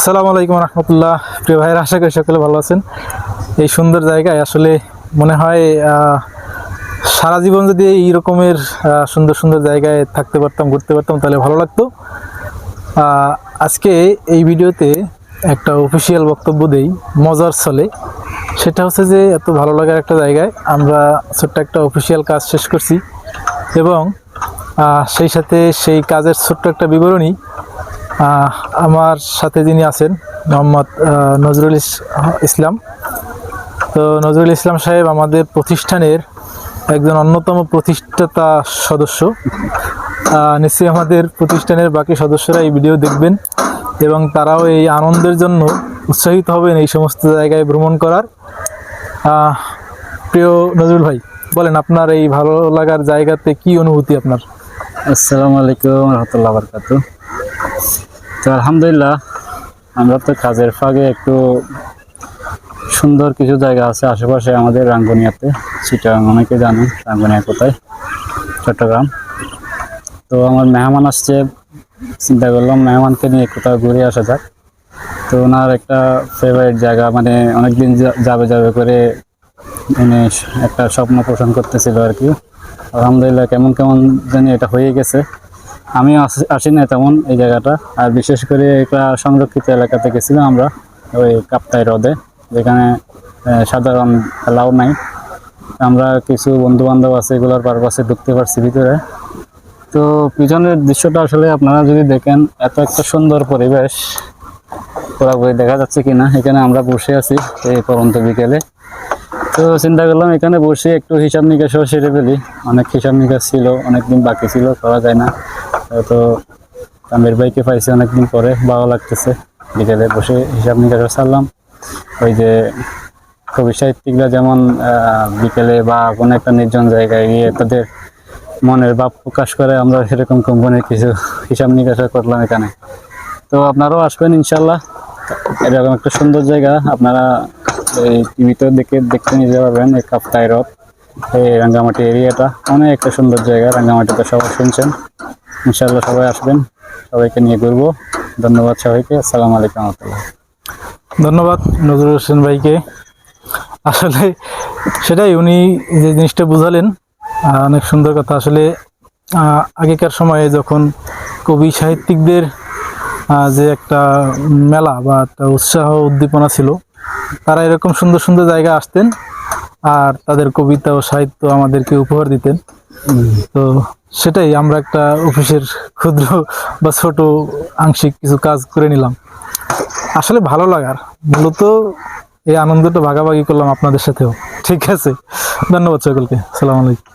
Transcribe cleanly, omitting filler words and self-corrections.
আসসালামু আলাইকুম রহমতুল্লাহ। প্রিয় ভাইয়ের, আশা করি সকলে ভালো আছেন। এই সুন্দর জায়গায় আসলে মনে হয় সারা জীবন যদি এই রকমের সুন্দর সুন্দর জায়গায় থাকতে পারতাম, ঘুরতে পারতাম, তাহলে ভালো লাগতো। আজকে এই ভিডিওতে একটা অফিসিয়াল বক্তব্য দেই মজার ছলে। সেটা হচ্ছে যে এত ভালো লাগার একটা জায়গায় আমরা ছোট্ট একটা অফিসিয়াল কাজ শেষ করছি এবং সেই সাথে সেই কাজের ছোট্ট একটা বিবরণী আমার সাথে যিনি আছেন মোহাম্মদ নজরুল ইসলাম। তো নজরুল ইসলাম সাহেব আমাদের প্রতিষ্ঠানের একজন অন্যতম প্রতিষ্ঠাতা সদস্য। নিশ্চয়ই আমাদের প্রতিষ্ঠানের বাকি সদস্যরা এই ভিডিও দেখবেন এবং তারাও এই আনন্দের জন্য উৎসাহিত হবেন এই সমস্ত জায়গায় ভ্রমণ করার। প্রিয় নজরুল ভাই, বলেন আপনার এই ভালো লাগার জায়গাতে কি অনুভূতি আপনার? আসসালামু আলাইকুম রহমতুল্লাহ বারকাতু। তো আলহামদুলিল্লাহ, আমরা তো কাজের ফাঁকে একটু সুন্দর কিছু জায়গা আছে আশেপাশে আমাদের রাঙ্গুনিয়াতে। চিটাগাং অনেকে জানে রাঙ্গুনিয়া কোথায়, চট্টগ্রাম। তো আমার মেহমান আসছে, চিন্তা করলাম মেহমানকে নিয়ে কোথাও ঘুরে আসা যাক। তো ওনার একটা ফেভারিট জায়গা, মানে অনেকদিন যাবে যাবে করে উনি একটা স্বপ্ন পোষণ করতেছিল আর কি। আলহামদুলিল্লাহ কেমন কেমন জানি এটা হয়ে গেছে। আমিও আসি না তেমন এই জায়গাটা, আর বিশেষ করে একটা সংরক্ষিত এলাকাতে গেছিলাম আমরা, ওই কাপ্তাই হ্রদে, যেখানে সাধারণ এলাও নাই। আমরা কিছু বন্ধু বান্ধব আছে, এগুলোর পারপাসে ঢুকতে পারছি ভিতরে। তো পিছনের দৃশ্যটা আসলে আপনারা যদি দেখেন, এত একটা সুন্দর পরিবেশ পুরোপুরি দেখা যাচ্ছে কিনা। এখানে আমরা বসে আছি এই পরন্ত বিকেলে। তো চিন্তা করলাম এখানে বসে একটু হিসাব নিকাশও সেরে ফেলি। অনেক হিসাব নিকাশ ছিল, অনেকদিন বাকি ছিল, করা যায় না। তো আমির ভাইকে পাইছি অনেকদিন পরে, ভালো লাগতেছে। বিকেলে বসে হিসাব নিকাশও ছাড়লাম। ওই যে কবি সাহিত্যিকরা যেমন বিকেলে বা কোনো একটা নির্জন জায়গায় গিয়ে তাদের মনের ভাব প্রকাশ করে, আমরা সেরকম কোম্পানির কিছু হিসাব নিকাশও করলাম এখানে। তো আপনারাও আসবেন ইনশাল্লাহ। এরকম একটা সুন্দর জায়গা আপনারা এই টিভিতে দেখতে নিতে পারবেন। এই কাপ্তাই হ্রদ, এই রাঙ্গামাটি এরিয়াটা অনেক একটা সুন্দর জায়গা। রাঙ্গামাটিতে সবাই শুনছেন, ইনশাল্লাহ সবাই আসবেন, সবাইকে নিয়ে ঘুরবো। ধন্যবাদ সবাইকে। আসসালামু আলাইকুম রহমতুল্লাহ। ধন্যবাদ নজরুল হোসেন ভাইকে। আসলে সেটাই, উনি যে জিনিসটা বুঝালেন অনেক সুন্দর কথা। আসলে আগেকার সময়ে যখন কবি সাহিত্যিকদের যে একটা মেলা বা একটা উৎসাহ উদ্দীপনা ছিল, তারা এরকম সুন্দর সুন্দর জায়গা আসতেন আর তাদের কবিতা ও সাহিত্য আমাদেরকে উপহার দিতেন। তো সেটাই আমরা একটা অফিসের ক্ষুদ্র বা ছোট আংশিক কিছু কাজ করে নিলাম। আসলে ভালো লাগার মূলত এই আনন্দটা ভাগাভাগি করলাম আপনাদের সাথেও। ঠিক আছে, ধন্যবাদ সকলকে। আসসালামু আলাইকুম।